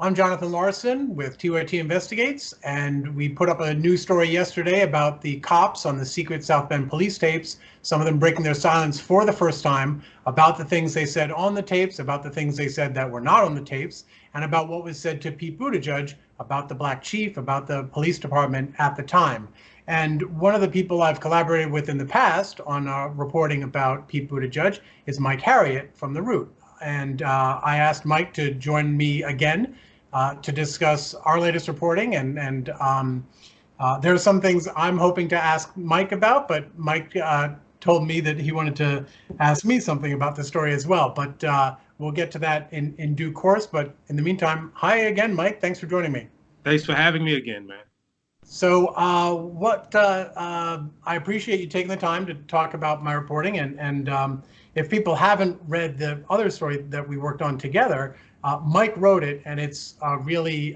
I'm Jonathan Larson with TYTI Investigates, and we put up a news story yesterday about the cops on the secret South Bend police tapes, some of them breaking their silence for the first time, about the things they said on the tapes, about the things they said that were not on the tapes, and about what was said to Pete Buttigieg about the black chief, about the police department at the time. And one of the people I've collaborated with in the past on reporting about Pete Buttigieg is Mike Harriot from The Root. And I asked Mike to join me again to discuss our latest reporting. And there are some things I'm hoping to ask Mike about, but Mike told me that he wanted to ask me something about the story as well. But we'll get to that in due course. But in the meantime, hi again, Mike. Thanks for joining me. Thanks for having me again, man. So I appreciate you taking the time to talk about my reporting. And if people haven't read the other story that we worked on together, Mike wrote it, and it's a really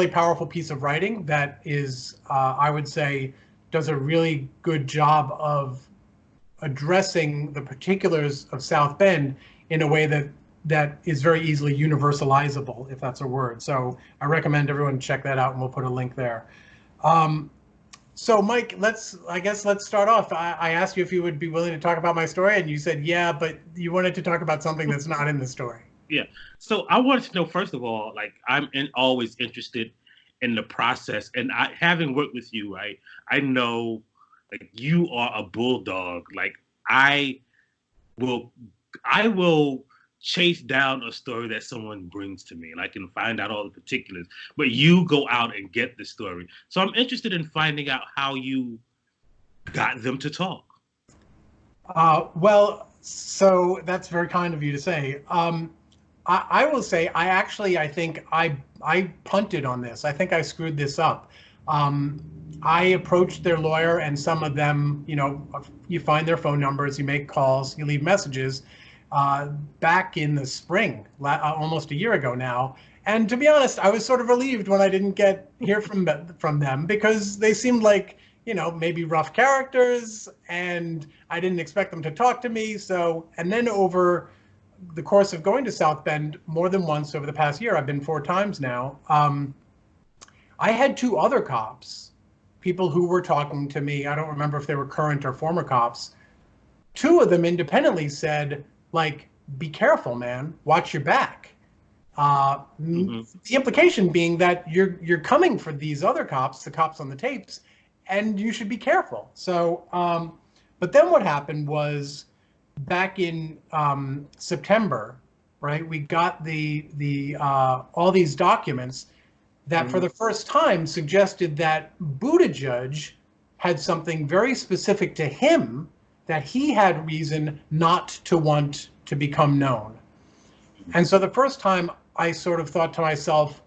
powerful piece of writing that is, I would say, does a really good job of addressing the particulars of South Bend in a way that is very easily universalizable, if that's a word. So I recommend everyone check that out, and we'll put a link there. So Mike, I guess let's start off. I asked you if you would be willing to talk about my story, and you said yeah, but you wanted to talk about something that's not in the story. Yeah. So I wanted to know, first of all, like always interested in the process, and having worked with you, right? I know, like, you are a bulldog. Like I will chase down a story that someone brings to me, and I can find out all the particulars. But you go out and get the story. So I'm interested in finding out how you got them to talk. Well, so that's very kind of you to say. I will say I think I punted on this. I think I screwed this up. I approached their lawyer, and some of them, you find their phone numbers, you make calls, you leave messages back in the spring, almost a year ago now. And to be honest, I was sort of relieved when I didn't hear from them, because they seemed like, maybe rough characters, and I didn't expect them to talk to me. So, and then over the course of going to South Bend more than once over the past year, I've been 4 times now. I had 2 other cops, people who were talking to me. I don't remember if they were current or former cops. 2 of them independently said, like, be careful, man, watch your back. The implication being that you're coming for these other cops, the cops on the tapes, and you should be careful. So, but then what happened was, back in September, right? We got the all these documents that for the first time suggested that Buttigieg had something very specific to him that he had reason not to want to become known. And so the first time I sort of thought to myself,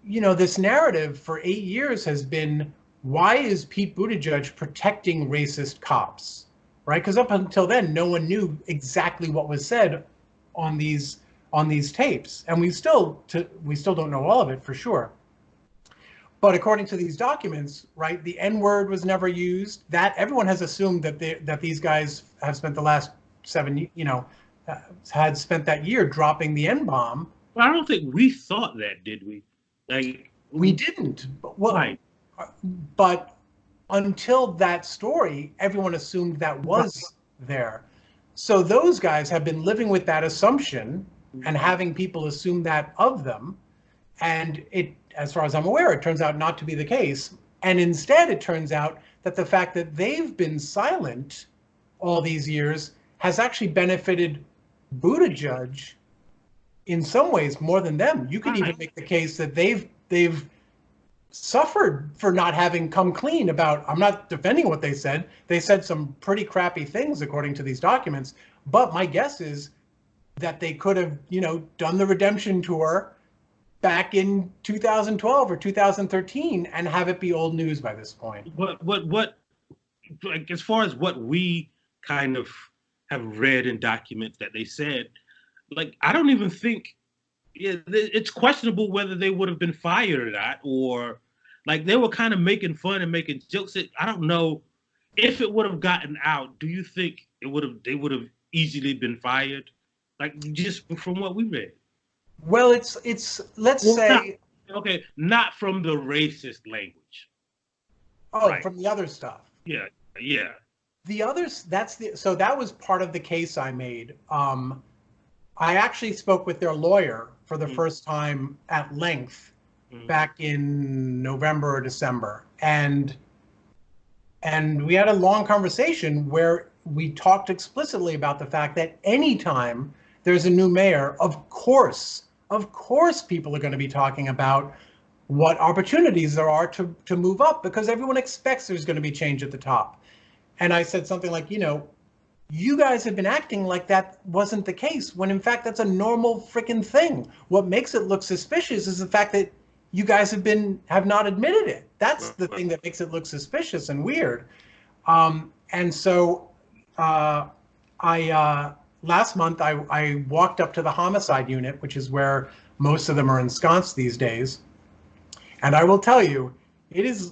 this narrative for 8 years has been, why is Pete Buttigieg protecting racist cops? Right? Because up until then, no one knew exactly what was said on these tapes, and we still don't know all of it for sure. But according to these documents, right, the N-word was never used. That everyone has assumed that these guys have spent the last 7, had spent that year dropping the N-bomb. Well, I don't think we thought that, did we? Like, we didn't. Well, right. But until that story, everyone assumed that was there. So those guys have been living with that assumption and having people assume that of them. And it, as far as I'm aware, it turns out not to be the case. And instead, it turns out that the fact that they've been silent all these years has actually benefited Buttigieg in some ways more than them. You could even make the case that they've suffered for not having come clean about, I'm not defending what they said. They said some pretty crappy things according to these documents, but my guess is that they could have, done the redemption tour back in 2012 or 2013 and have it be old news by this point. What, like, as far as what we kind of have read in documents that they said, like, I don't even think, it's questionable whether they would have been fired or not, or like they were kind of making fun and making jokes. I don't know if it would have gotten out. Do you think they would have easily been fired? Like, just from what we read. Well, let's Well, not, say, okay, not from the racist language. oh, Right. from the other stuff. Yeah. Yeah. The others, so that was part of the case I made. I actually spoke with their lawyer for the Mm-hmm. first time at length Mm-hmm. back in November or December, and we had a long conversation where we talked explicitly about the fact that anytime there's a new mayor, of course, people are going to be talking about what opportunities there are to move up, because everyone expects there's going to be change at the top. And I said something like, you guys have been acting like that wasn't the case, when in fact that's a normal freaking thing. What makes it look suspicious is the fact that you guys have not admitted it. That's the thing that makes it look suspicious and weird. And so I last month I walked up to the homicide unit, which is where most of them are ensconced these days. And I will tell you, it is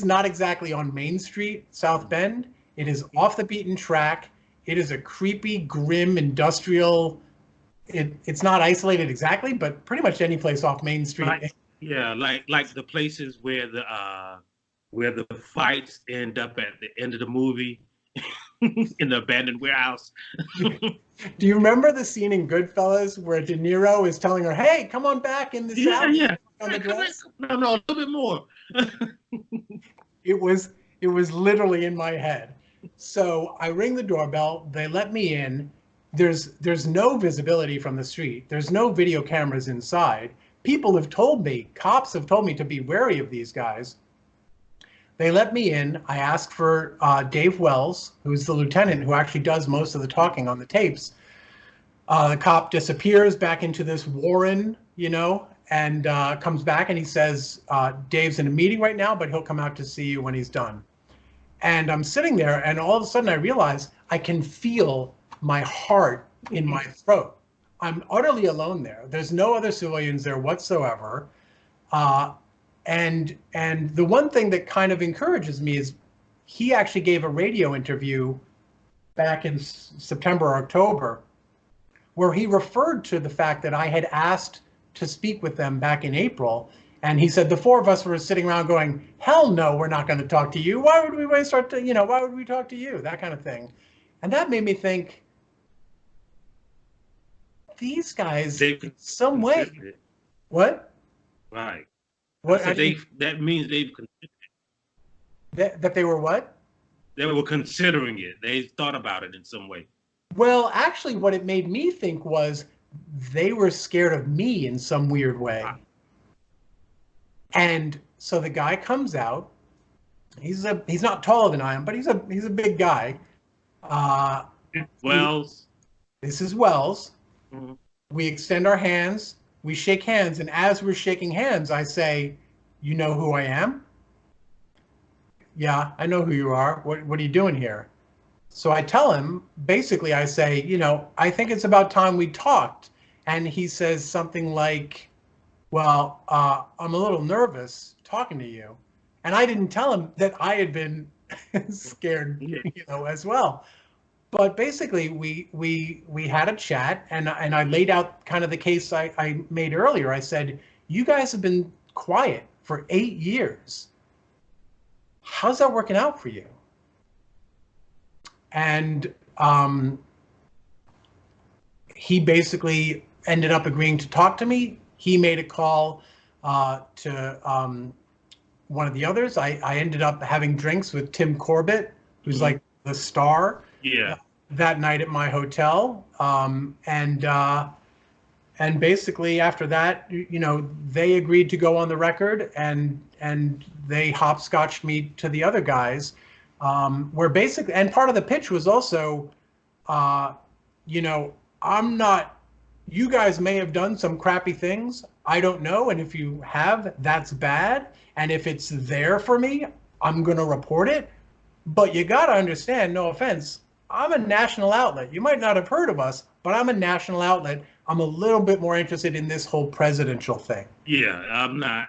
not exactly on Main Street, South Bend. It is off the beaten track. It is a creepy, grim, industrial. It's not isolated exactly, but pretty much any place off Main Street. Yeah, like the places where the fights end up at the end of the movie in the abandoned warehouse. Do you remember the scene in Goodfellas where De Niro is telling her, "Hey, come on back in this alley Yeah. on the dress"? No, a little bit more. It was literally in my head. So I ring the doorbell. They let me in. There's no visibility from the street. There's no video cameras inside. People have told me, cops have told me to be wary of these guys. They let me in. I asked for Dave Wells, who's the lieutenant who actually does most of the talking on the tapes. The cop disappears back into this warren, and comes back and he says, Dave's in a meeting right now, but he'll come out to see you when he's done. And I'm sitting there, and all of a sudden I realize I can feel my heart in my throat. I'm utterly alone there. There's no other civilians there whatsoever. And the one thing that kind of encourages me is he actually gave a radio interview back in September or October, where he referred to the fact that I had asked to speak with them back in April. And he said the four of us were sitting around going, hell no, we're not going to talk to you. Why would we why would we talk to you? That kind of thing. And that made me think, these guys, in some way, what? Right. What? So that means they've that they were what? They were considering it. They thought about it in some way. Well, actually, what it made me think was they were scared of me in some weird way. And so the guy comes out. He's not taller than I am, but he's a big guy. Wells. This is Wells. Mm-hmm. We extend our hands. We shake hands, and as we're shaking hands, I say, "You know who I am?" "Yeah, I know who you are. What are you doing here?" So I tell him, basically, I say, I think it's about time we talked. And he says something like, well, I'm a little nervous talking to you. And I didn't tell him that I had been scared, as well. But basically, we had a chat, and I laid out kind of the case I made earlier. I said, you guys have been quiet for 8 years. How's that working out for you? And he basically ended up agreeing to talk to me. He made a call to one of the others. I ended up having drinks with Tim Corbett, who's like the star. Yeah. That night at my hotel, and basically after that, they agreed to go on the record, and they hopscotched me to the other guys. Where basically, and part of the pitch was also, I'm not, you guys may have done some crappy things. I don't know. And if you have, that's bad. And if it's there for me, I'm going to report it. But you got to understand, no offense, I'm a national outlet. You might not have heard of us, but I'm a national outlet. I'm a little bit more interested in this whole presidential thing. Yeah, I'm not.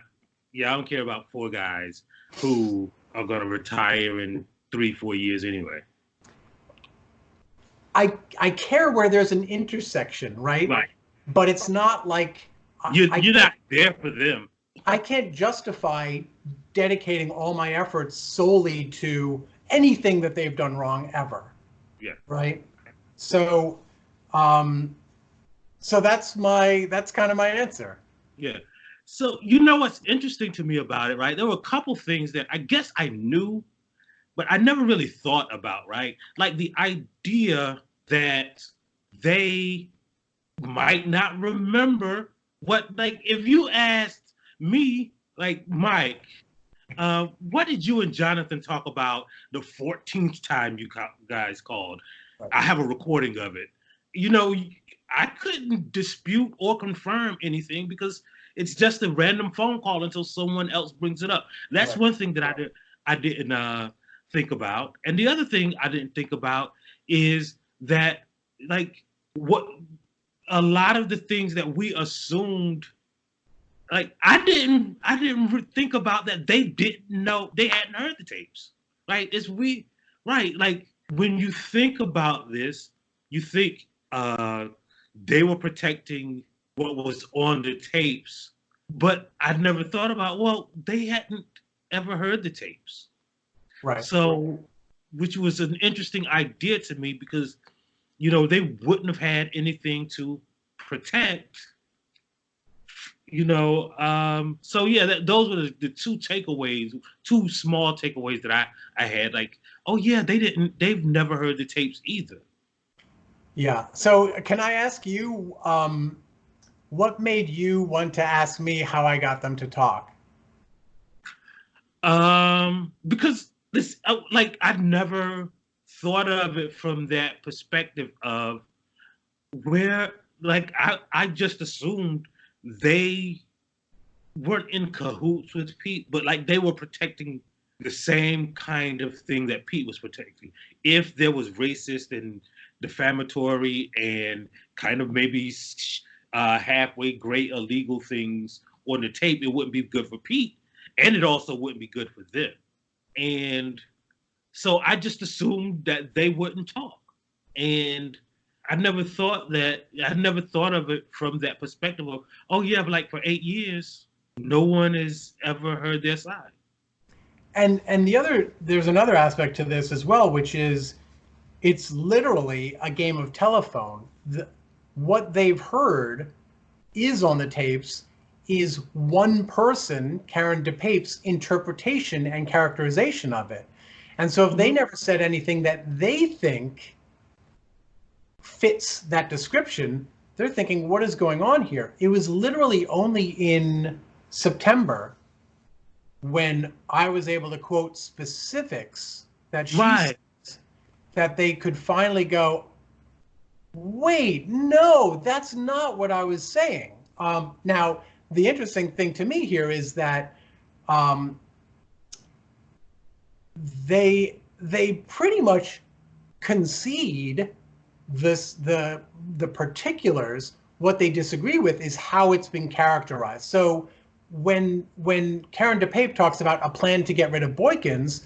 Yeah, I don't care about four guys who are going to retire in 3-4 years anyway. I care where there's an intersection, right? Right. but it's not like You're not there for them. I can't justify dedicating all my efforts solely to anything that they've done wrong ever. Yeah. Right. So, so that's kind of my answer. Yeah. So you know what's interesting to me about it, right? There were a couple things that I guess I knew, but I never really thought about, right? Like the idea that they might not remember what, like, if you asked me, like, Mike, what did you and Jonathan talk about the 14th time you guys called? Right. I have a recording of it. You know, I couldn't dispute or confirm anything because it's just a random phone call until someone else brings it up. That's Right. one thing that I didn't think about. And the other thing I didn't think about is that, like, what a lot of the things that we assumed, like, I didn't think about that they didn't know, they hadn't heard the tapes. Right? Right, like, when you think about this, you think they were protecting what was on the tapes, but I never thought about, well, they hadn't ever heard the tapes. Right. So, which was an interesting idea to me because, you know, they wouldn't have had anything to protect, you know. So yeah, those were the two takeaways, two small takeaways that I had. Like, oh yeah, they've never heard the tapes either. Yeah. So can I ask you, what made you want to ask me how I got them to talk? Because this, like, I've never thought of it from that perspective of where, like, I just assumed they weren't in cahoots with Pete, but like they were protecting the same kind of thing that Pete was protecting. If there was racist and defamatory and kind of maybe halfway great illegal things on the tape, it wouldn't be good for Pete, and it also wouldn't be good for them. And so I just assumed that they wouldn't talk. And I never thought of it from that perspective of, oh yeah, but like for 8 years, no one has ever heard their side. And there's another aspect to this as well, which is it's literally a game of telephone. What they've heard is on the tapes is one person, Karen DePape's interpretation and characterization of it. And so if they never said anything that they think fits that description, they're thinking, what is going on here? It was literally only in September when I was able to quote specifics that she said, that they could finally go, wait, no, that's not what I was saying. Now, the interesting thing to me here is that they pretty much concede the particulars. What they disagree with is how it's been characterized. So when Karen DePape talks about a plan to get rid of Boykins,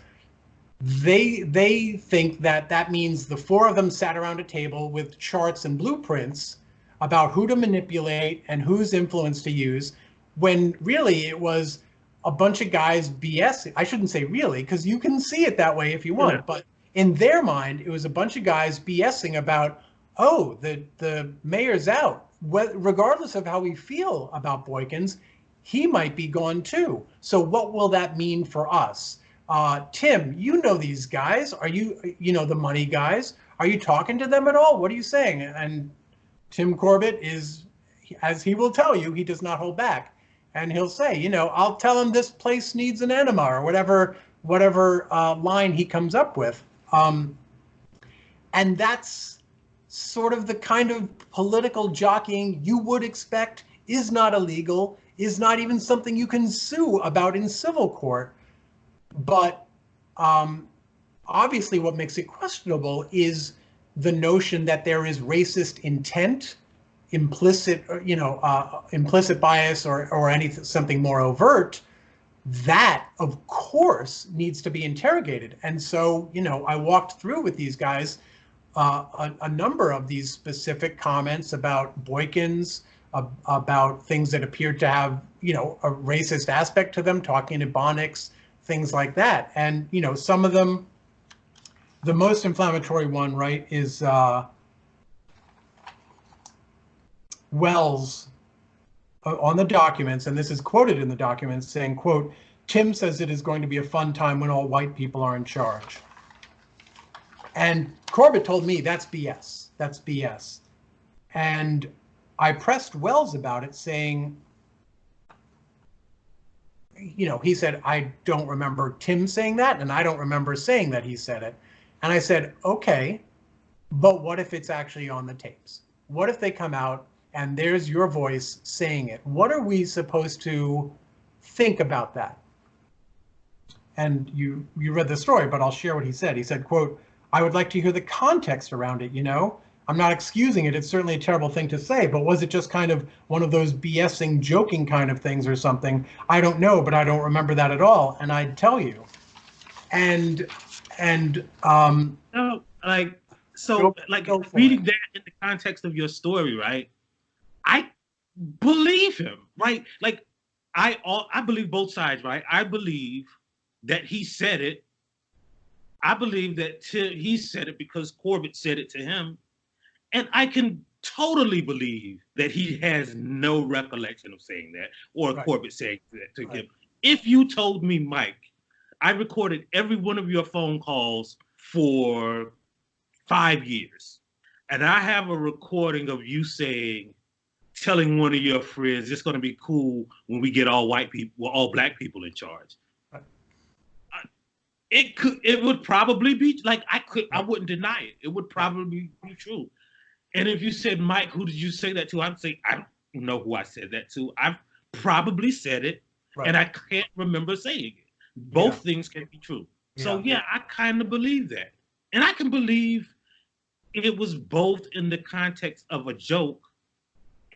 they think that means the four of them sat around a table with charts and blueprints about who to manipulate and whose influence to use, when really it was a bunch of guys BS. I shouldn't say really, because you can see it that way if you want, but in their mind, it was a bunch of guys BSing about, oh, the mayor's out. Regardless of how we feel about Boykins, he might be gone too. So what will that mean for us? Tim, you know these guys. Are you the money guys? Are you talking to them at all? What are you saying? And Tim Corbett is, as he will tell you, he does not hold back. And he'll say, I'll tell him this place needs an enema, or whatever line he comes up with. And that's sort of the kind of political jockeying you would expect is not illegal, is not even something you can sue about in civil court. But obviously what makes it questionable is the notion that there is racist intent, implicit bias, or something more overt. That, of course, needs to be interrogated. And so, I walked through with these guys a number of these specific comments about Boykins, about things that appeared to have, you know, a racist aspect to them, talking Ebonics, things like that. And, you know, some of them, the most inflammatory one, right, is Wells on the documents, and this is quoted in the documents, saying, quote, "Tim says it is going to be a fun time when all white people are in charge." And Corbett told me that's BS. That's BS. And I pressed Wells about it, saying, you know, he said, "I don't remember Tim saying that, and I don't remember saying that he said it." And I said, okay, but what if it's actually on the tapes? What if they come out and there's your voice saying it? What are we supposed to think about that? And you read the story, but I'll share what he said. He said, quote, "I would like to hear the context around it, you know? I'm not excusing it. It's certainly a terrible thing to say, but was it just kind of one of those BSing, joking kind of things or something? I don't know, but I don't remember that at all. And I'd tell you." And No, like, so, go reading that in the context of your story, right? I believe him, right? Like, I believe both sides, right? I believe that he said it. I believe that he said it because Corbett said it to him. And I can totally believe that he has no recollection of saying that, or Right. Corbett saying that to Right. him. If you told me, Mike, I recorded every one of your phone calls for 5 years, and I have a recording of you saying, telling one of your friends, "It's going to be cool when we get all white people, all black people in charge." Right. It would probably be like, I Right. wouldn't deny it. It would probably be true. And if you said, "Mike, who did you say that to?" I'd say, "I don't know who I said that to. I've probably said it, Right. and I can't remember saying it." Yeah. Both things can be true. So Yeah. I kind of believe that. And I can believe it was both in the context of a joke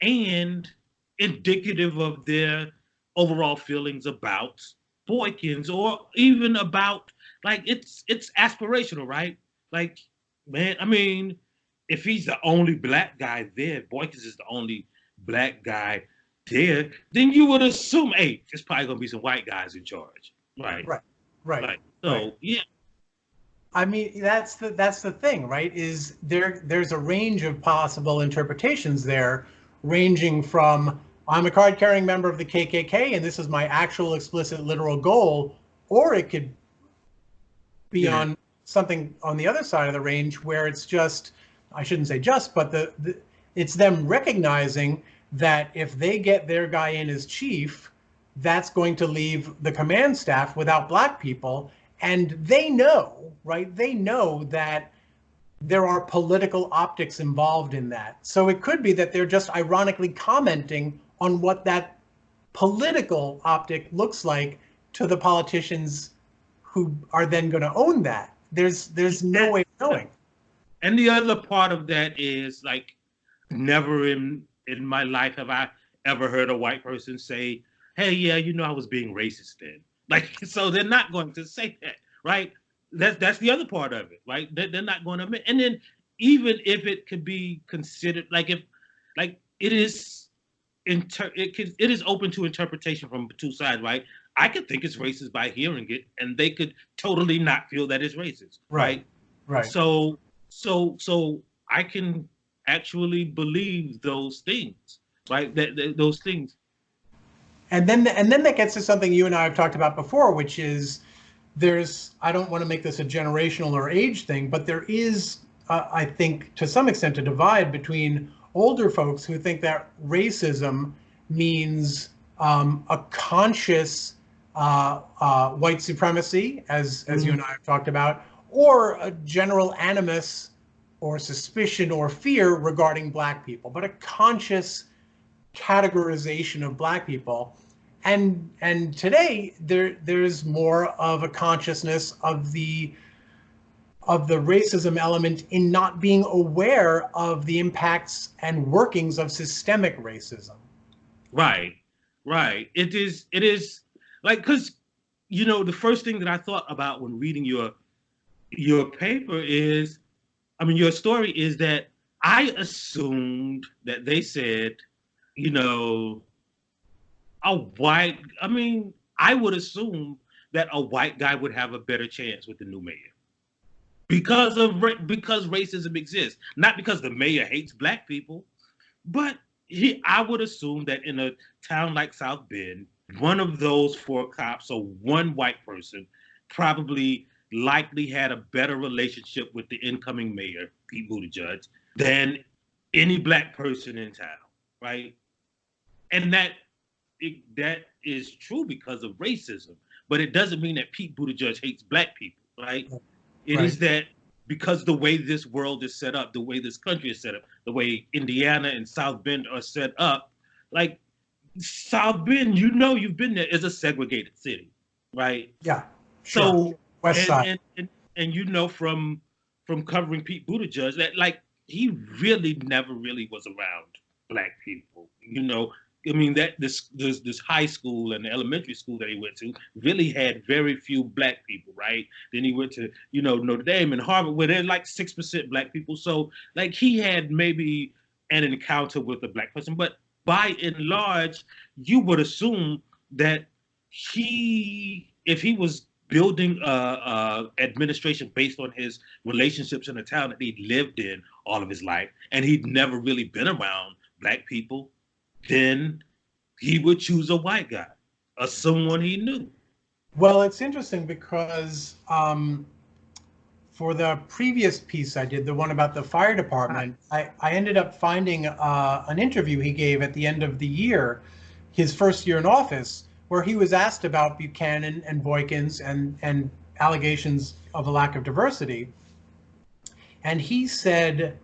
and indicative of their overall feelings about Boykins, or even about, like, it's aspirational, right? Like, man, I mean, if he's the only black guy there, Boykins is the only black guy there, then you would assume, hey, there's probably gonna be some white guys in charge, right? Right. Right. Right. Right. So yeah. I mean, that's the thing, right? Is there's a range of possible interpretations there, ranging from, I'm a card-carrying member of the KKK and this is my actual explicit literal goal, or it could be on something on the other side of the range where it's just, I shouldn't say just, but it's them recognizing that if they get their guy in as chief, that's going to leave the command staff without black people. And they know, right? They know that there are political optics involved in that. So it could be that they're just ironically commenting on what that political optic looks like to the politicians who are then going to own that. There's no way of knowing. And the other part of that is, like, never in my life have I ever heard a white person say, "Hey, yeah, you know, I was being racist then." Like, so they're not going to say that, right? That's the other part of it, right? They're not going to admit. And then, even if it could be considered, like, if, like, it is open to interpretation from two sides, right? I could think it's racist by hearing it, and they could totally not feel that it's racist, right? Right. So I can actually believe those things, right? Those things. And then that gets to something you and I have talked about before, which is I don't want to make this a generational or age thing, but there is, I think, to some extent, a divide between older folks who think that racism means a conscious white supremacy, as you and I have talked about, or a general animus or suspicion or fear regarding black people, but a conscious categorization of black people. And today there's more of a consciousness of the racism element in not being aware of the impacts and workings of systemic racism. Right. It is like, because, you know, the first thing that I thought about when reading your paper is, I mean, your story is that I assumed that they said, you know, a white, I mean, I would assume that a white guy would have a better chance with the new mayor because racism exists, not because the mayor hates black people, but I would assume that in a town like South Bend, one of those four cops or one white person probably likely had a better relationship with the incoming mayor, Pete Buttigieg, than any black person in town, right? And that is true because of racism, but it doesn't mean that Pete Buttigieg hates black people, right? It Right. is that because the way this world is set up, the way this country is set up, the way Indiana and South Bend are set up, like South Bend, you've been there, is a segregated city, right? Yeah, sure. So West and Side. and from covering Pete Buttigieg that like he really never really was around black people. I mean that this high school and elementary school that he went to really had very few black people, right? Then he went to Notre Dame and Harvard where there's like 6% black people. So like he had maybe an encounter with a black person, but by and large, you would assume that if he was building administration based on his relationships in the town that he lived in all of his life, and he'd never really been around black people, then he would choose a white guy or someone he knew. Well, it's interesting because for the previous piece I did, the one about the fire department, I ended up finding an interview he gave at the end of the year, his first year in office, where he was asked about Buchanan and Boykins and allegations of a lack of diversity. And he said,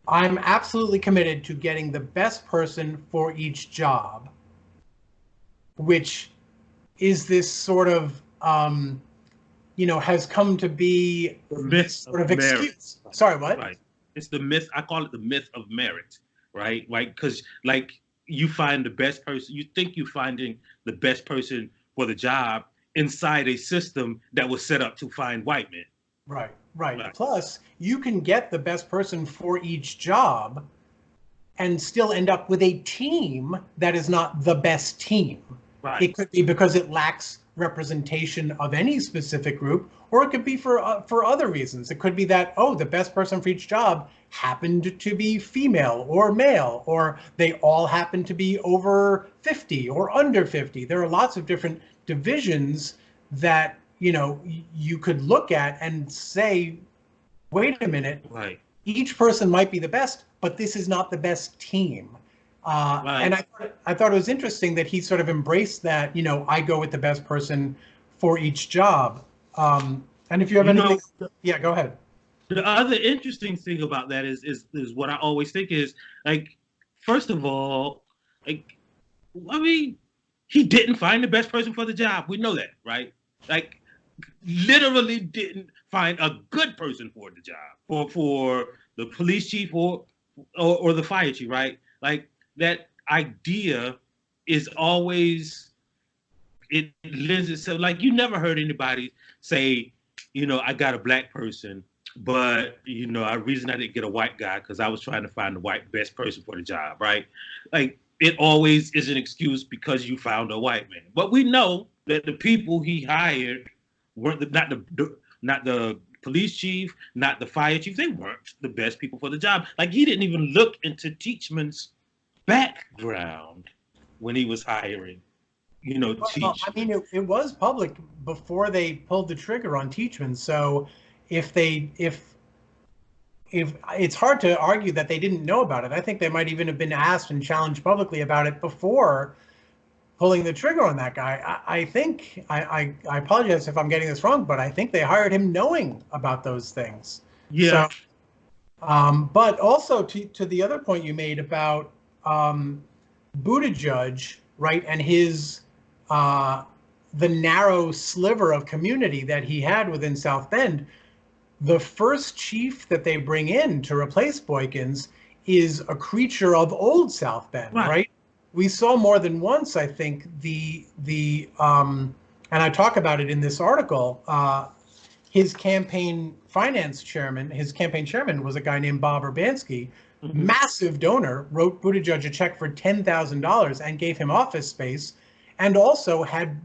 I'm absolutely committed to getting the best person for each job, which is this sort of, has come to be this sort of excuse. Sorry, what? Right. It's the myth. I call it the myth of merit, right? Right. Because like you find the best person, you think you're finding the best person for the job inside a system that was set up to find white men. Right. Plus, you can get the best person for each job and still end up with a team that is not the best team. Right. It could be because it lacks representation of any specific group, or it could be for other reasons. It could be that, the best person for each job happened to be female or male, or they all happen to be over 50 or under 50. There are lots of different divisions that you could look at and say, wait a minute, right. Each person might be the best, but this is not the best team. Right. And I thought it was interesting that he sort of embraced that, I go with the best person for each job. And if you have anything, yeah, go ahead. The other interesting thing about that is what I always think is, like, first of all, like, I mean, he didn't find the best person for the job. We know that, right? Like, literally didn't find a good person for the job, for the police chief or the fire chief, right? Like that idea is always, it lends itself, like you never heard anybody say, I got a black person, but the reason I didn't get a white guy because I was trying to find the best person for the job, right? Like it always is an excuse because you found a white man. But we know that the people he hired weren't not the police chief, not the fire chief. They weren't the best people for the job. Like he didn't even look into Teachman's background when he was hiring, Teachman. I mean, it was public before they pulled the trigger on Teachman. So if it's hard to argue that they didn't know about it. I think they might even have been asked and challenged publicly about it before pulling the trigger on that guy. I think, I apologize if I'm getting this wrong, but I think they hired him knowing about those things. Yeah. So, but also to the other point you made about Buttigieg, right, and his the narrow sliver of community that he had within South Bend, the first chief that they bring in to replace Boykins is a creature of old South Bend, right? We saw more than once, I think, and I talk about it in this article, his campaign chairman was a guy named Bob Urbanski, massive donor, wrote Buttigieg a check for $10,000 and gave him office space, and also had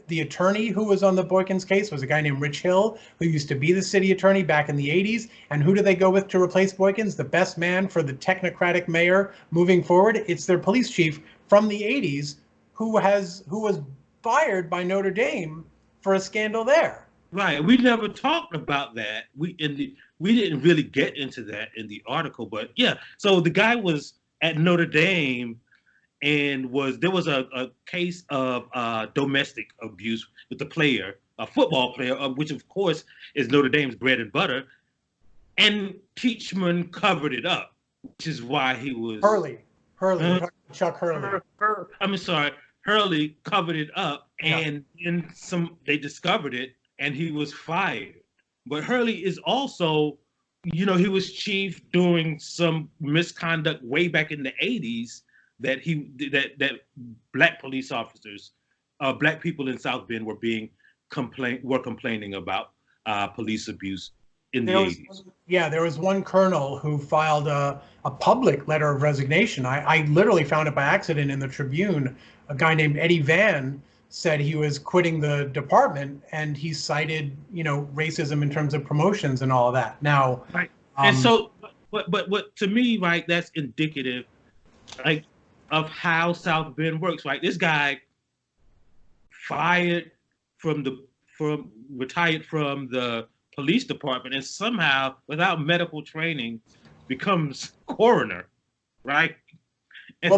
the attorney who was on the Boykins case was a guy named Rich Hill, who used to be the city attorney back in the 80s. And who do they go with to replace Boykins? The best man for the technocratic mayor moving forward? It's their police chief from the 80s who was fired by Notre Dame for a scandal there. Right. We never talked about that. We didn't really get into that in the article, but yeah. So the guy was at Notre Dame, and there was a case of domestic abuse with the player, a football player, which of course is Notre Dame's bread and butter, and Teachman covered it up, which is why he was Hurley, Chuck Hurley. Hurley covered it up, and they discovered it, and he was fired. But Hurley is also, he was chief during some misconduct way back in the 80s that black police officers, black people in South Bend were complaining about police abuse in the 80s. There was one colonel who filed a public letter of resignation. I literally found it by accident in the Tribune. A guy named Eddie Van said he was quitting the department, and he cited, racism in terms of promotions and all of that. Now, right. And so, but to me, right, that's indicative, like, of how South Bend works. Right, this guy retired from the police department, and somehow, without medical training, becomes coroner. Right. And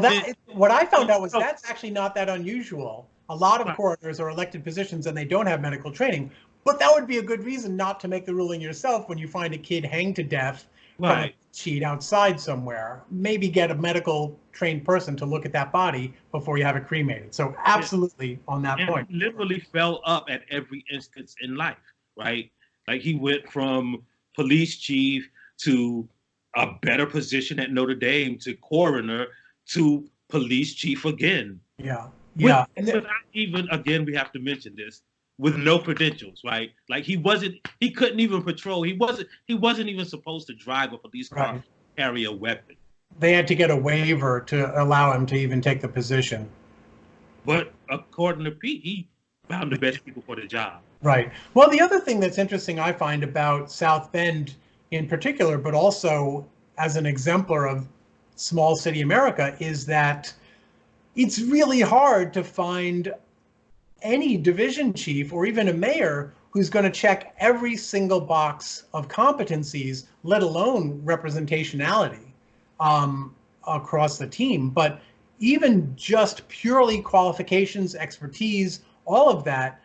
what I found out was that's actually not that unusual. A lot of coroners are elected positions and they don't have medical training, but that would be a good reason not to make the ruling yourself when you find a kid hanged to death from a sheet outside somewhere. Maybe get a medical trained person to look at that body before you have it cremated. So absolutely on that point. Literally fell up at every instance in life, right? Like he went from police chief to a better position at Notre Dame to coroner to police chief again. Yeah. Without even, again, we have to mention this, with no credentials, right? Like he couldn't even patrol. He wasn't even supposed to drive a police car, carry a weapon. They had to get a waiver to allow him to even take the position. But according to Pete, he found the best people for the job. Right. Well, the other thing that's interesting I find about South Bend in particular, but also as an exemplar of small city America, is that it's really hard to find any division chief or even a mayor who's going to check every single box of competencies, let alone representationality across the team. But even just purely qualifications, expertise, all of that,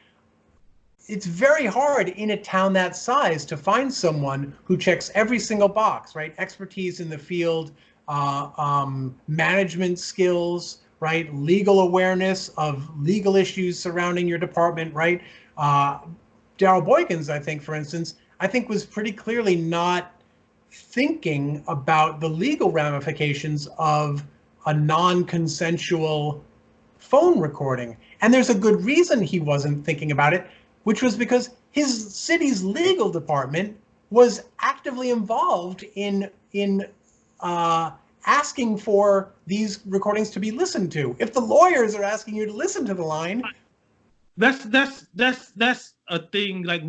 it's very hard in a town that size to find someone who checks every single box, right? Expertise in the field, management skills, right? Legal awareness of legal issues surrounding your department, right? Darryl Boykins, I think, for instance, was pretty clearly not thinking about the legal ramifications of a non-consensual phone recording. And there's a good reason he wasn't thinking about it, which was because his city's legal department was actively involved in asking for these recordings to be listened to. If the lawyers are asking you to listen to the line, that's a thing. Like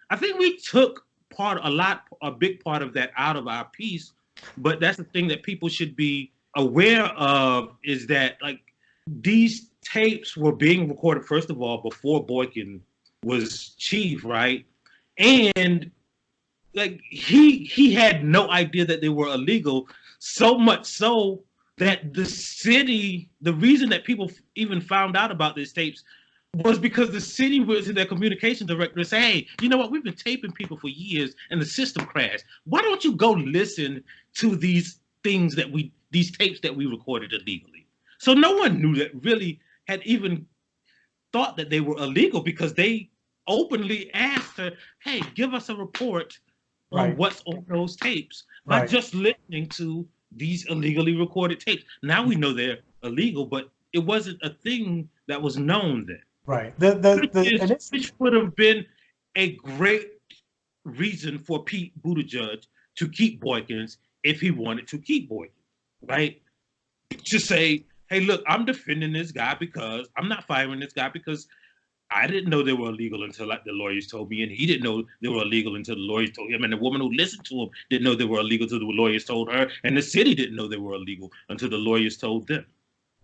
I think we took a big part of that out of our piece, but that's the thing that people should be aware of, is that like these tapes were being recorded, first of all, before Boykin was chief, right? And like he had no idea that they were illegal. So much so that the reason that people even found out about these tapes was because the city was in their communication director and say, hey, you know what? We've been taping people for years and the system crashed. Why don't you go listen to these tapes that we recorded illegally? So no one knew that really had even thought that they were illegal, because they openly asked her, hey, give us a report on what's on those tapes by just listening to these illegally recorded tapes. Now we know they're illegal, but it wasn't a thing that was known then. Right. Which would have been a great reason for Pete Buttigieg to keep Boykins, if he wanted to keep Boykin, right? To say, hey, look, I'm defending this guy because I'm not firing this guy because I didn't know they were illegal until the lawyers told me, and he didn't know they were illegal until the lawyers told him, and the woman who listened to him didn't know they were illegal until the lawyers told her, and the city didn't know they were illegal until the lawyers told them.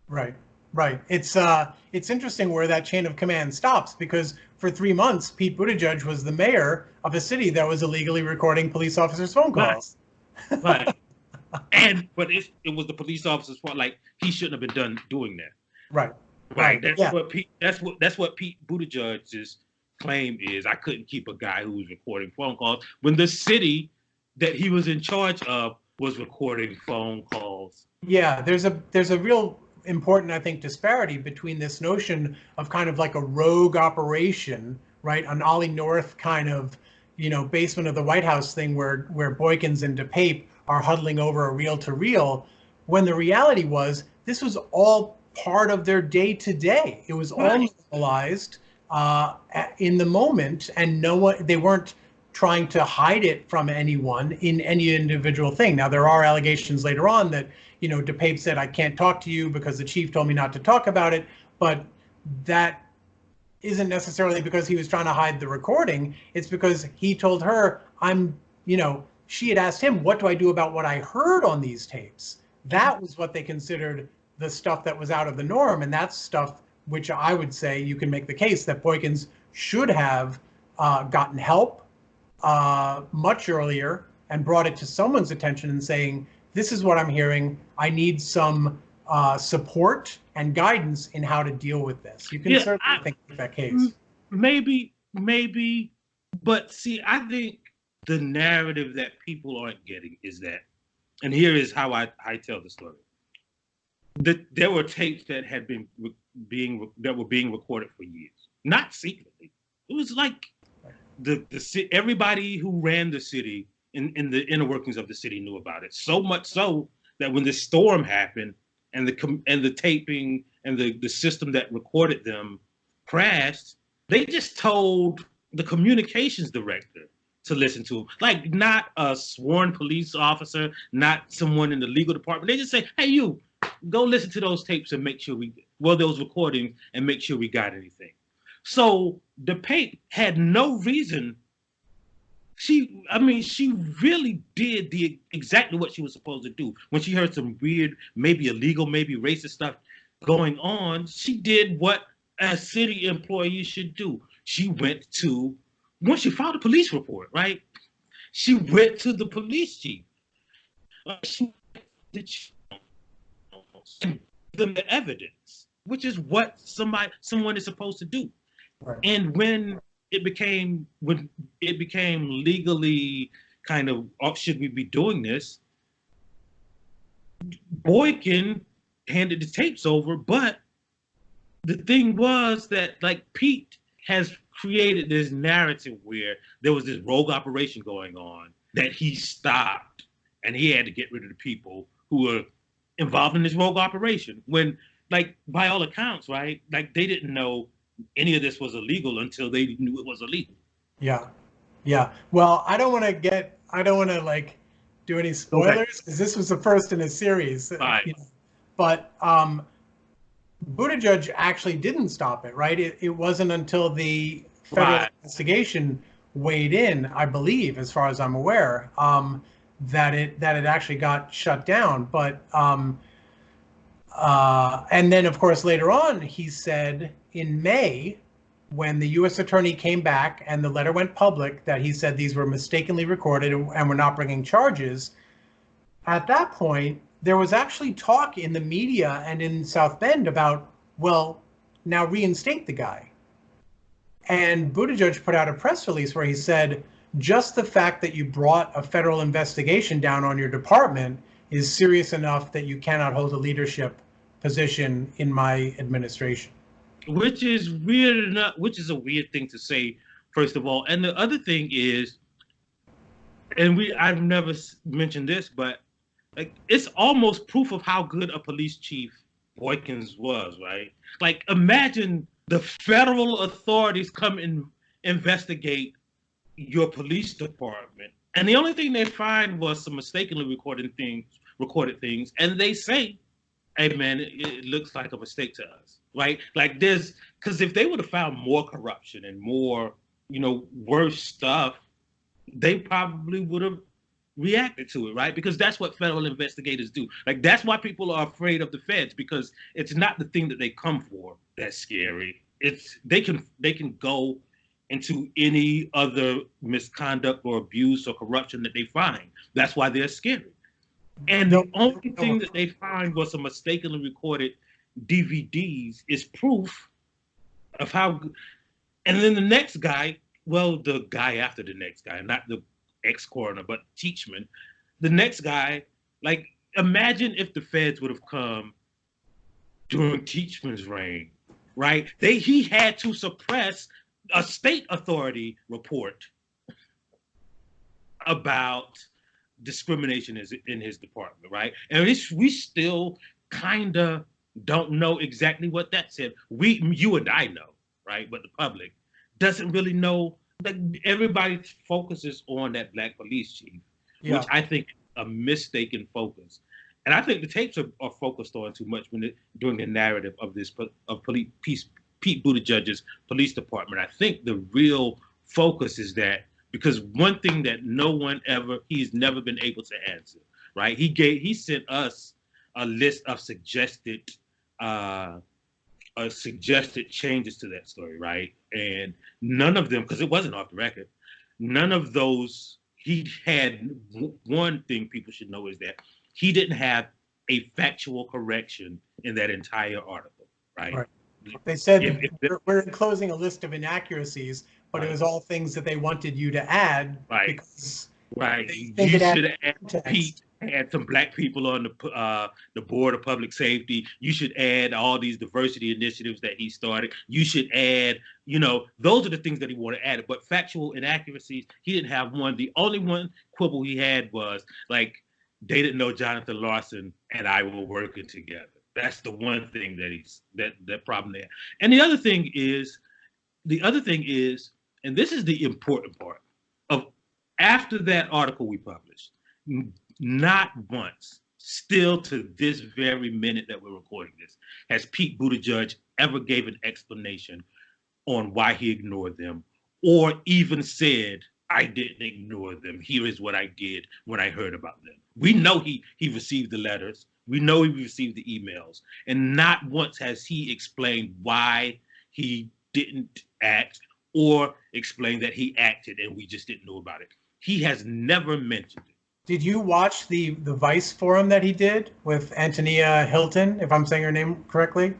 Right, right. It's interesting where that chain of command stops, because for 3 months, Pete Buttigieg was the mayor of a city that was illegally recording police officers' phone calls. Right. But it was the police officer's fault. Like, he shouldn't have been doing that. Right. Right. That's what Pete Buttigieg's claim is. I couldn't keep a guy who was recording phone calls when the city that he was in charge of was recording phone calls. Yeah, there's a real important, I think, disparity between this notion of kind of like a rogue operation, right? An Ollie North kind of, basement of the White House thing where Boykins and DePape are huddling over a reel-to-reel, when the reality was this was all part of their day-to-day. It was all normalized in the moment, and they weren't trying to hide it from anyone in any individual thing. Now, there are allegations later on that, DePape said, I can't talk to you because the chief told me not to talk about it, but that isn't necessarily because he was trying to hide the recording. It's because he told her, she had asked him, what do I do about what I heard on these tapes? That was what they considered the stuff that was out of the norm. And that's stuff which I would say you can make the case that Boykins should have gotten help much earlier and brought it to someone's attention and saying, this is what I'm hearing. I need some support and guidance in how to deal with this. You can certainly think of that case. Maybe, but see, I think the narrative that people aren't getting is that, and here is how I tell the story. There were tapes that had been being recorded for years, not secretly. It was like everybody who ran the city in the inner workings of the city knew about it. So much so that when the storm happened and the taping and the system that recorded them crashed, they just told the communications director to listen to them. Like, not a sworn police officer, not someone in the legal department. They just say, hey, you, go listen to those tapes and make sure those recordings and make sure we got anything. So DePape had no reason. She really did exactly what she was supposed to do. When she heard some weird, maybe illegal, maybe racist stuff going on, she did what a city employee should do. Once she filed a police report, right? She went to the police chief. She gave them the evidence, which is what someone is supposed to do. Right. And when it became legally kind of, should we be doing this? Boykin handed the tapes over, but the thing was that, like, Pete has created this narrative where there was this rogue operation going on that he stopped, and he had to get rid of the people who were involved in this rogue operation. When, like, by all accounts, right, like, they didn't know any of this was illegal until they knew it was illegal. Yeah. Well, I don't want to like do any spoilers, because this was the first in a series. Right. But Buttigieg actually didn't stop it, right? It wasn't until the federal investigation weighed in, I believe, as far as I'm aware, that it actually got shut down. But and then, of course, later on, he said in May, when the U.S. attorney came back and the letter went public, that he said these were mistakenly recorded and were not bringing charges. At that point, there was actually talk in the media and in South Bend about, well, now reinstate the guy. And Buttigieg put out a press release where he said, just the fact that you brought a federal investigation down on your department is serious enough that you cannot hold a leadership position in my administration. Which is weird enough, which is a weird thing to say, first of all. And the other thing is, and I've never mentioned this, but like, it's almost proof of how good a police chief Boykins was, right? Like, imagine the federal authorities come and investigate your police department, And the only thing they find was some mistakenly recorded things, and they say, "Hey, man, it looks like a mistake to us." Right? Like because if they would have found more corruption and more, worse stuff, they probably would have reacted to it, right? Because that's what federal investigators do. Like that's why people are afraid of the feds, because it's not the thing that they come for that's scary. It's they can go into any other misconduct or abuse or corruption that they find. That's why they're scary. And the only thing that they find was some mistakenly recorded DVDs is proof of how. And then the next guy, well, the guy after the next guy, not the ex-coroner, but Teachman, the next guy, like, imagine if the feds would have come during Teachman's reign, right? He had to suppress a state authority report about discrimination in his department, right? And we still kind of don't know exactly what that said. You and I know, right? But the public doesn't really know. Like everybody focuses on that black police chief, which I think is a mistaken focus. And I think the tapes are focused on too much during the narrative of Pete Buttigieg's police department. I think the real focus is that, because one thing that he's never been able to answer, right? He sent us a list of suggested changes to that story, right? And none of them, because it wasn't off the record, none of those, he had one thing people should know is that he didn't have a factual correction in that entire article, right? They said we're enclosing a list of inaccuracies, but it was all things that they wanted you to add. Right. You should add some black people on the board of public safety. You should add all these diversity initiatives that he started. You should add, those are the things that he wanted added. But factual inaccuracies, he didn't have one. The only one quibble he had was like, they didn't know Jonathan Larson and I were working together. That's the one thing that problem there. And the other thing is, and this is the important part of, after that article we published, not once, still to this very minute that we're recording this, has Pete Buttigieg ever gave an explanation on why he ignored them, or even said, I didn't ignore them. Here is what I did when I heard about them. We know he received the letters. We know he received the emails. And not once has he explained why he didn't act, or explained that he acted and we just didn't know about it. He has never mentioned it. Did you watch the Vice forum that he did with Antonia Hilton, if I'm saying her name correctly?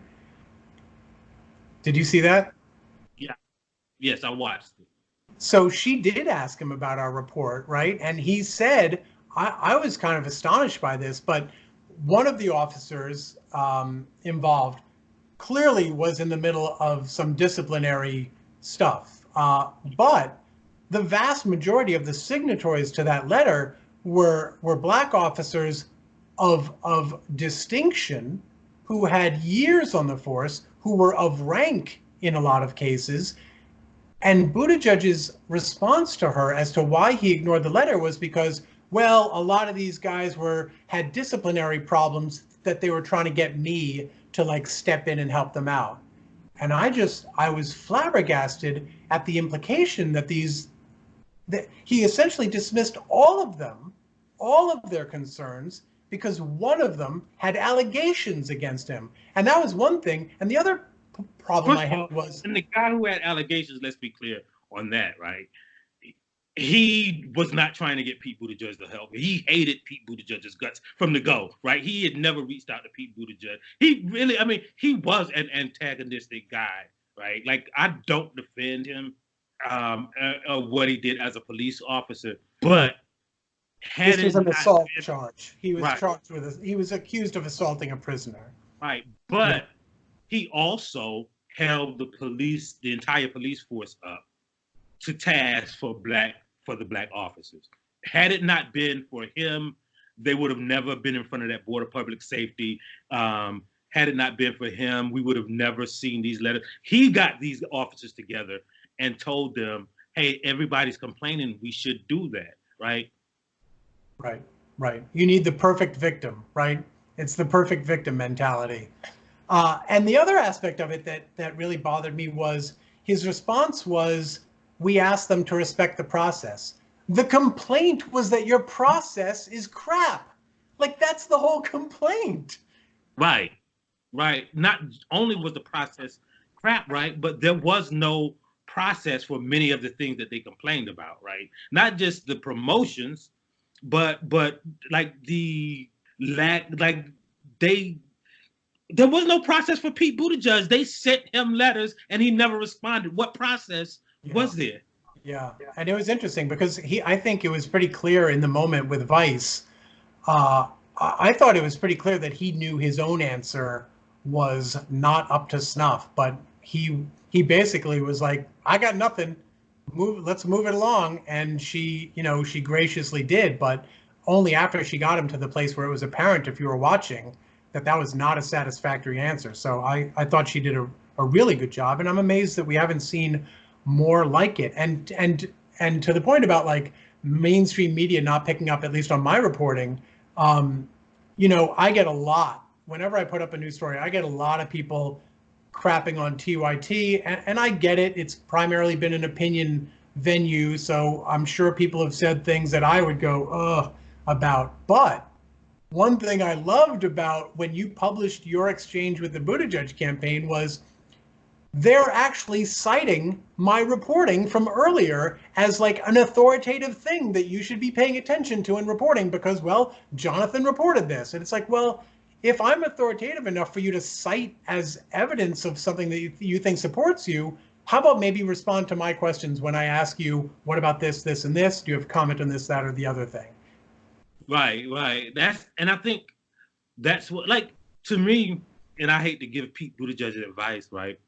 Did you see that? Yeah. Yes, I watched it. So she did ask him about our report, right? And he said, I was kind of astonished by this, but one of the officers involved clearly was in the middle of some disciplinary stuff. But the vast majority of the signatories to that letter were black officers of distinction who had years on the force, who were of rank in a lot of cases. And Buttigieg's response to her as to why he ignored the letter was because, well, a lot of these guys had disciplinary problems that they were trying to get me to like step in and help them out. And I was flabbergasted at the implication that he essentially dismissed all of their concerns, because one of them had allegations against him. And that was one thing. And the other problem I had was... And the guy who had allegations, let's be clear on that, right? He was not trying to get Pete Buttigieg to help. He hated Pete Buttigieg's guts from the go, right? He had never reached out to Pete Buttigieg. He was an antagonistic guy, right? Like, I don't defend him what he did as a police officer, but this was an assault charge. He was charged with he was accused of assaulting a prisoner. Right, but he also held the entire police force up to task for the black officers. Had it not been for him, they would have never been in front of that board of public safety. Had it not been for him, we would have never seen these letters. He got these officers together and told them, hey, everybody's complaining, we should do that. right? Right, right. You need the perfect victim, right? It's the perfect victim mentality. And the other aspect of it that really bothered me was his response was, we asked them to respect the process. The complaint was that your process is crap. Like, that's the whole complaint. Right, right. Not only was the process crap, right, but there was no process for many of the things that they complained about, right? Not just the promotions, but like the lack, like they there was no process for Pete Buttigieg. They sent him letters and he never responded. What process Yeah. was there? Yeah. And it was interesting because I think it was pretty clear in the moment with Vice. Uh, I thought it was pretty clear that he knew his own answer was not up to snuff, but he basically was like, I got nothing. Let's move it along. And she, she graciously did, but only after she got him to the place where it was apparent, if you were watching, that was not a satisfactory answer. So I thought she did a really good job, and I'm amazed that we haven't seen more like it. And to the point about like mainstream media not picking up, at least on my reporting, I get a lot whenever I put up a news story. I get a lot of people crapping on TYT, and I get it. It's primarily been an opinion venue, so I'm sure people have said things that I would go, ugh, about. But one thing I loved about when you published your exchange with the Buttigieg campaign was they're actually citing my reporting from earlier as like an authoritative thing that you should be paying attention to in reporting because, well, Jonathan reported this. And it's like, well, if I'm authoritative enough for you to cite as evidence of something that you think supports you, how about maybe respond to my questions when I ask you, what about this, this, and this? Do you have a comment on this, that, or the other thing? Right, right. And I think that's what, like, to me, and I hate to give Pete Buttigieg advice, right?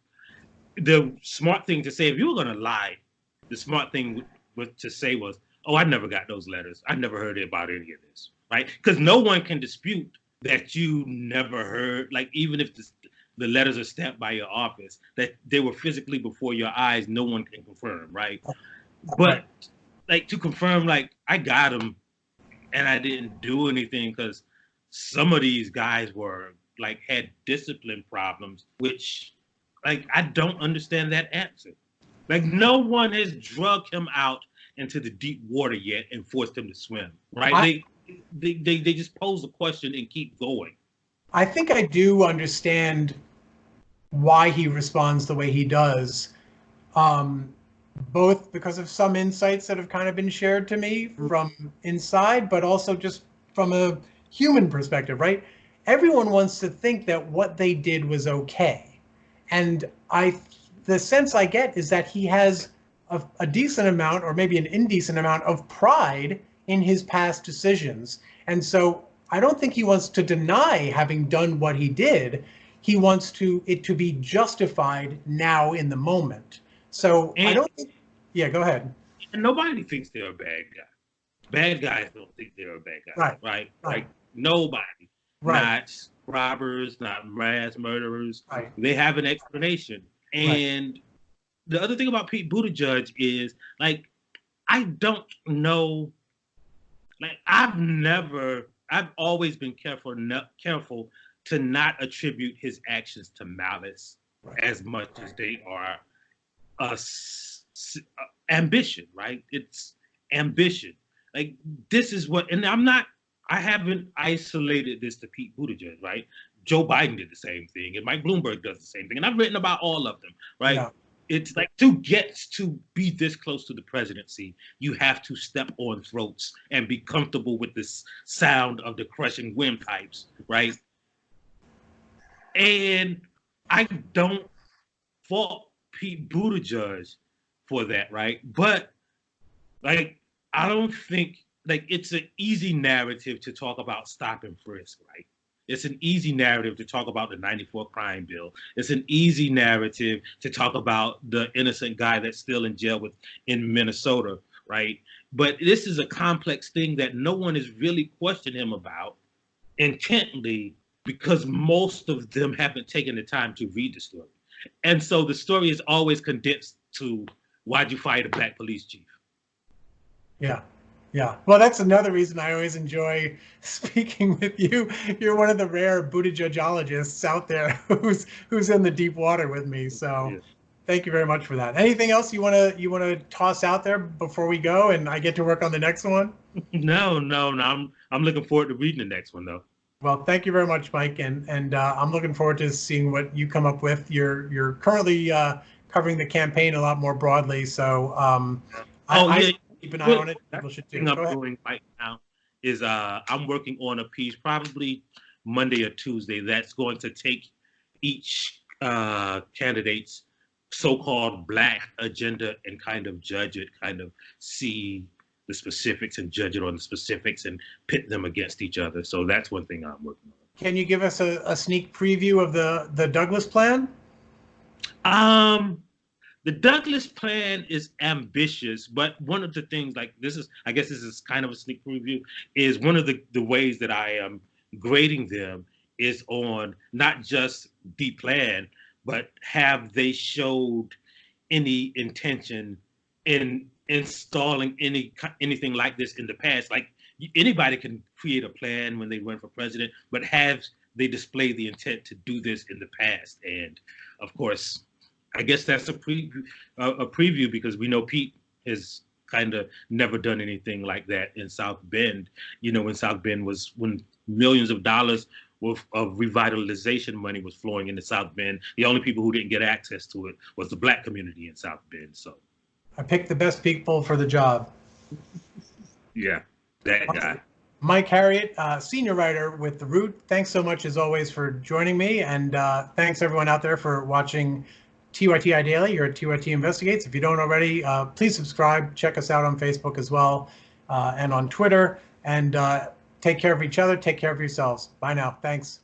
The smart thing to say, if you were going to lie, the smart thing to say was, oh, I never got those letters. I never heard about any of this, right? Because no one can dispute that you never heard, like, even if the letters are stamped by your office, that they were physically before your eyes, no one can confirm, right? But, like, to confirm, like, I got them and I didn't do anything because some of these guys were, like, had discipline problems, which, like, I don't understand that answer. Like, no one has drugged him out into the deep water yet and forced him to swim, right? They just pose the question and keep going. I think I do understand why he responds the way he does, both because of some insights that have kind of been shared to me from inside, but also just from a human perspective, right? Everyone wants to think that what they did was okay. And the sense I get is that he has a decent amount, or maybe an indecent amount, of pride in his past decisions. And so I don't think he wants to deny having done what he did. He wants it to be justified now in the moment. So I don't think, yeah, go ahead. And nobody thinks they're a bad guy. Bad guys don't think they're a bad guy, right? Like, nobody. Not robbers, not mass murderers. They have an explanation. And the other thing about Pete Buttigieg is, like, I don't know. Like, I've always been careful to not attribute his actions to malice as much as they are ambition, right? It's ambition. Like, this is what, and I haven't isolated this to Pete Buttigieg, right? Joe Biden did the same thing, and Mike Bloomberg does the same thing, and I've written about all of them, right? Yeah. It's like, to get to be this close to the presidency, you have to step on throats and be comfortable with this sound of the crushing windpipes, right? And I don't fault Pete Buttigieg for that, right? But, like, I don't think, like, it's an easy narrative to talk about stop and frisk, right? It's an easy narrative to talk about the 94 crime bill. It's an easy narrative to talk about the innocent guy that's still in jail in Minnesota, right? But this is a complex thing that no one is really questioning him about intently, because most of them haven't taken the time to read the story. And so the story is always condensed to, why'd you fire the black police chief? Yeah. Yeah, well, that's another reason I always enjoy speaking with you. You're one of the rare Buttigiegologists out there who's in the deep water with me. So, Yeah. thank you very much for that. Anything else you wanna toss out there before we go, and I get to work on the next one? No. I'm looking forward to reading the next one though. Well, thank you very much, Mike, and I'm looking forward to seeing what you come up with. You're currently covering the campaign a lot more broadly, so Oh I yeah. keep an eye Well, on it. that's People should the too. thing I'm Go ahead. doing right now is I'm working on a piece probably Monday or Tuesday that's going to take each candidate's so-called black agenda and kind of judge it, kind of see the specifics and judge it on the specifics and pit them against each other. So that's one thing I'm working Can you give us a sneak preview of the Douglas plan? on. The Douglas plan is ambitious, but one of the things, like this is, I guess this is kind of a sneak preview, is one of the ways that I am grading them is on not just the plan, but have they showed any intention in installing anything like this in the past? Like anybody can create a plan when they run for president, but have they displayed the intent to do this in the past? And of course, I guess that's a preview because we know Pete has kind of never done anything like that in South Bend. You know, when South Bend was when millions of dollars worth of revitalization money was flowing into South Bend. The only people who didn't get access to it was the black community in South Bend. So I picked the best people for the job. yeah, that guy. Mike Harriot, senior writer with The Root. Thanks so much, as always, for joining me. And thanks, everyone out there, for watching TYTI Daily here at TYT Investigates. If you don't already, please subscribe. Check us out on Facebook as well and on Twitter. And take care of each other. Take care of yourselves. Bye now. Thanks.